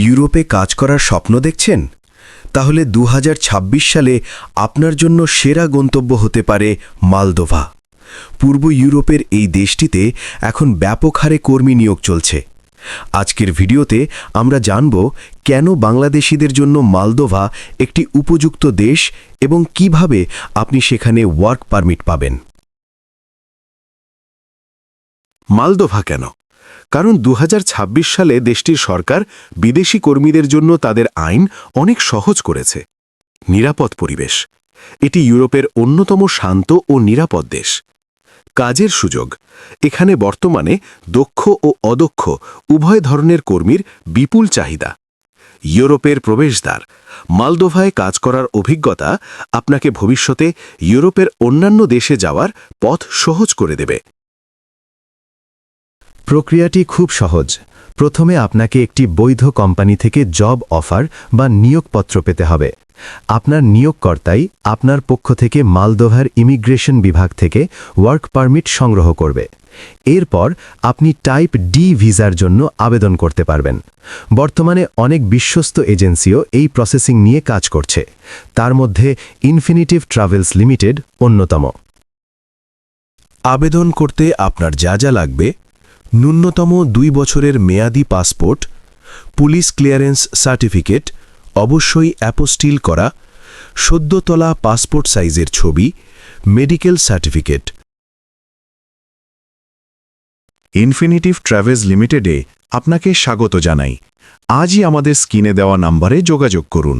ইউরোপে কাজ করার স্বপ্ন দেখছেন? তাহলে ২০২৬ সালে আপনার জন্য সেরা গন্তব্য হতে পারে মালদোভা। পূর্ব ইউরোপের এই দেশটিতে এখন ব্যাপক হারে কর্মী নিয়োগ চলছে। আজকের ভিডিওতে আমরা জানব কেন বাংলাদেশিদের জন্য মালদোভা একটি উপযুক্ত দেশ এবং কিভাবে আপনি সেখানে ওয়ার্ক পারমিট পাবেন। মালদোভা কেন? কারণ ২০২৬ সালে দেশটির সরকার বিদেশি কর্মীদের জন্য তাদের আইন অনেক সহজ করেছে। নিরাপদ পরিবেশ। এটি ইউরোপের অন্যতম শান্ত ও নিরাপদ দেশ। কাজের সুযোগ। এখানে বর্তমানে দক্ষ ও অদক্ষ উভয় ধরনের কর্মীর বিপুল চাহিদা। ইউরোপের প্রবেশদ্বার। মালদোভায় কাজ করার অভিজ্ঞতা আপনাকে ভবিষ্যতে ইউরোপের অন্যান্য দেশে যাওয়ার পথ সহজ করে দেবে। প্রক্রিয়াটি খুব সহজ। প্রথমে আপনাকে একটি বৈধ কোম্পানি থেকে জব অফার বা নিয়োগপত্র পেতে হবে। আপনার নিয়োগকর্তাই আপনার পক্ষ থেকে মালদোভার ইমিগ্রেশন বিভাগ থেকে ওয়ার্ক পারমিট সংগ্রহ করবে। এরপর আপনি টাইপ ডি ভিসার জন্য আবেদন করতে পারবেন। বর্তমানে অনেক বিশ্বস্ত এজেন্সিও এই প্রসেসিং নিয়ে কাজ করছে। তার মধ্যে ইনফিনিটিভ ট্রাভেলস লিমিটেড অন্যতম। আবেদন করতে আপনার যা যা লাগবে: ন্যূনতম ২ বছরের মেয়াদি পাসপোর্ট, পুলিশ ক্লিয়ারেন্স সার্টিফিকেট, অবশ্যই অ্যাপোস্টিল করা, সদ্য তোলা পাসপোর্ট সাইজের ছবি, মেডিকেল সার্টিফিকেট। ইনফিনিটিভ ট্রাভেলস লিমিটেডে আপনাকে স্বাগত জানাই। আজই আমাদের স্ক্রিনে দেওয়া নম্বরে যোগাযোগ করুন।